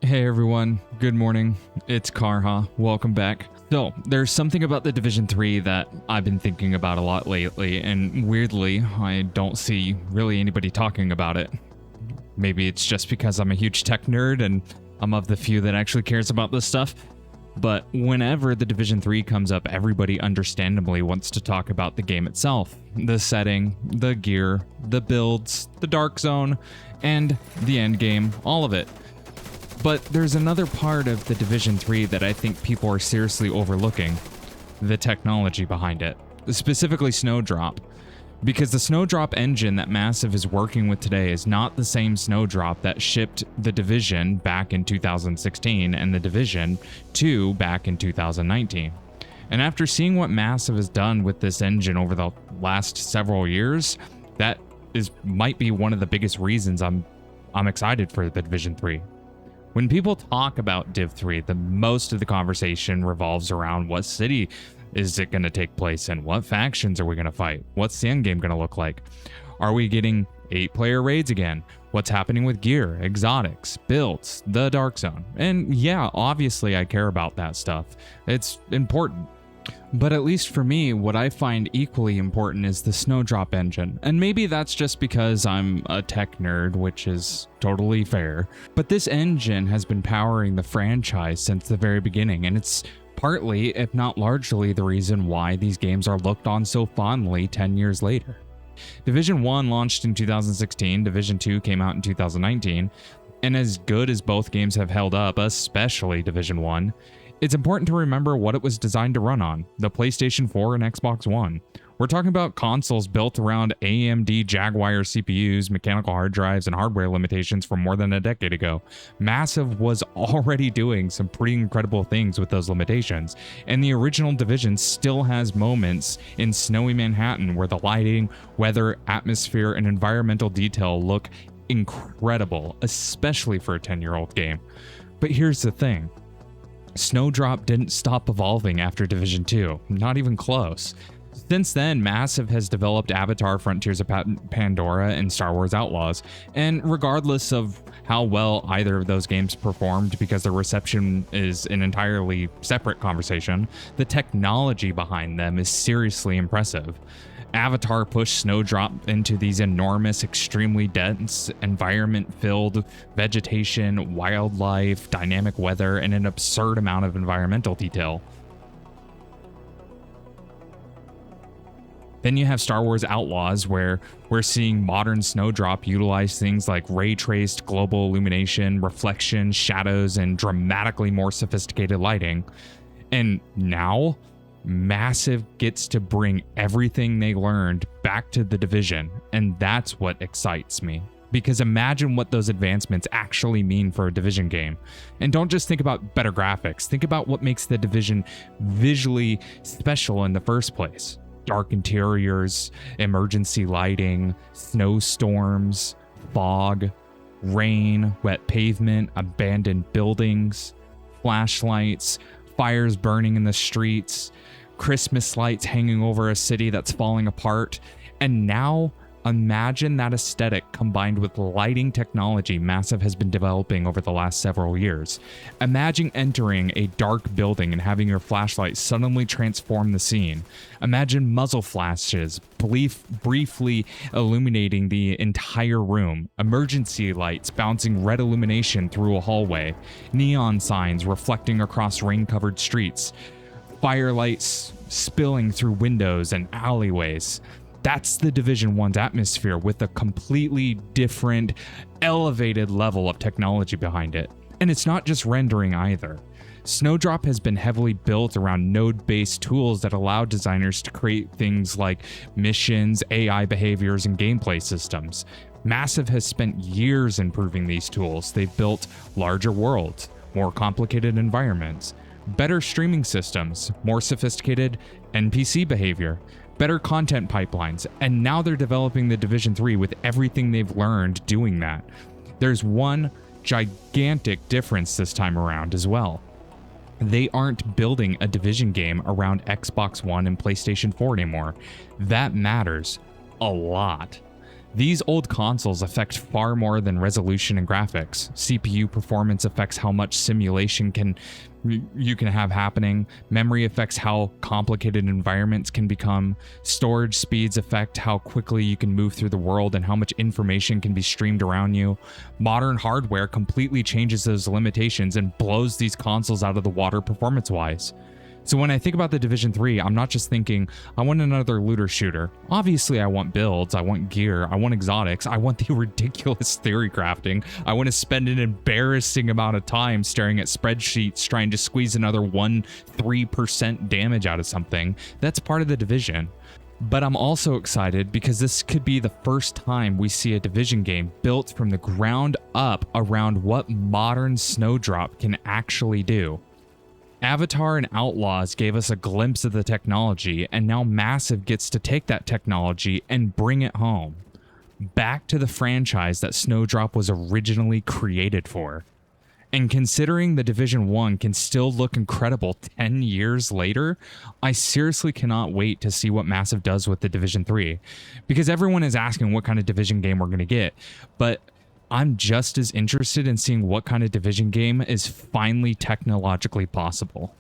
Hey everyone, good morning. It's Karha. Welcome back. So, there's something about The Division 3 that I've been thinking about a lot lately, and weirdly, I don't see really anybody talking about it. Maybe it's just because I'm a huge tech nerd and I'm of the few that actually cares about this stuff. But whenever The Division 3 comes up, everybody understandably wants to talk about the game itself. The setting, the gear, the builds, the dark zone, and the end game, all of it. But there's another part of The Division 3 that I think people are seriously overlooking. The technology behind it. Specifically Snowdrop. Because the Snowdrop engine that Massive is working with today is not the same Snowdrop that shipped The Division back in 2016 and The Division 2 back in 2019. And after seeing what Massive has done with this engine over the last several years, that might be one of the biggest reasons I'm excited for The Division 3. When people talk about Div 3, the most of the conversation revolves around what city is it going to take place in? What factions are we going to fight? What's the end game going to look like? Are we getting 8-player raids again? What's happening with gear, exotics, builds, the dark zone? And yeah, obviously I care about that stuff. It's important. But at least for me, what I find equally important is the Snowdrop engine. And maybe that's just because I'm a tech nerd, which is totally fair. But this engine has been powering the franchise since the very beginning, and it's partly, if not largely, the reason why these games are looked on so fondly 10 years later. Division 1 launched in 2016, Division 2 came out in 2019, and as good as both games have held up, especially Division 1, it's important to remember what it was designed to run on, the PlayStation 4 and Xbox One. We're talking about consoles built around AMD Jaguar CPUs, mechanical hard drives, and hardware limitations from more than a decade ago. Massive was already doing some pretty incredible things with those limitations, and the original Division still has moments in snowy Manhattan where the lighting, weather, atmosphere, and environmental detail look incredible, especially for a 10-year-old game. But here's the thing. Snowdrop didn't stop evolving after Division 2, not even close. Since then, Massive has developed Avatar: Frontiers of Pandora and Star Wars Outlaws, and regardless of how well either of those games performed, because the reception is an entirely separate conversation, the technology behind them is seriously impressive. Avatar pushed Snowdrop into these enormous, extremely dense, environment-filled vegetation, wildlife, dynamic weather, and an absurd amount of environmental detail. Then you have Star Wars Outlaws, where we're seeing modern Snowdrop utilize things like ray-traced global illumination, reflection, shadows, and dramatically more sophisticated lighting. And now, Massive gets to bring everything they learned back to The Division, and that's what excites me. Because imagine what those advancements actually mean for a Division game. And don't just think about better graphics, think about what makes The Division visually special in the first place. Dark interiors, emergency lighting, snowstorms, fog, rain, wet pavement, abandoned buildings, flashlights, fires burning in the streets, Christmas lights hanging over a city that's falling apart. And now imagine that aesthetic combined with lighting technology Massive has been developing over the last several years. Imagine entering a dark building and having your flashlight suddenly transform the scene. Imagine muzzle flashes briefly illuminating the entire room, emergency lights bouncing red illumination through a hallway, neon signs reflecting across rain-covered streets, firelights spilling through windows and alleyways. That's the Division 1's atmosphere with a completely different, elevated level of technology behind it. And it's not just rendering either. Snowdrop has been heavily built around node-based tools that allow designers to create things like missions, AI behaviors, and gameplay systems. Massive has spent years improving these tools. They've built larger worlds, more complicated environments, better streaming systems, more sophisticated NPC behavior, better content pipelines, and now they're developing the Division 3 with everything they've learned doing that. There's one gigantic difference this time around as well. They aren't building a Division game around Xbox One and PlayStation 4 anymore. That matters a lot. These old consoles affect far more than resolution and graphics. CPU performance affects how much simulation you can have happening. Memory affects how complicated environments can become. Storage speeds affect how quickly you can move through the world and how much information can be streamed around you. Modern hardware completely changes those limitations and blows these consoles out of the water performance-wise. So when I think about the Division 3, I'm not just thinking, I want another looter shooter. Obviously, I want builds, I want gear, I want exotics, I want the ridiculous theory crafting. I want to spend an embarrassing amount of time staring at spreadsheets trying to squeeze another 3% damage out of something. That's part of the Division. But I'm also excited because this could be the first time we see a Division game built from the ground up around what modern Snowdrop can actually do. Avatar and Outlaws gave us a glimpse of the technology, and now Massive gets to take that technology and bring it home. Back to the franchise that Snowdrop was originally created for. And considering the Division 1 can still look incredible 10 years later, I seriously cannot wait to see what Massive does with the Division 3. Because everyone is asking what kind of Division game we're going to get, but I'm just as interested in seeing what kind of Division game is finally technologically possible.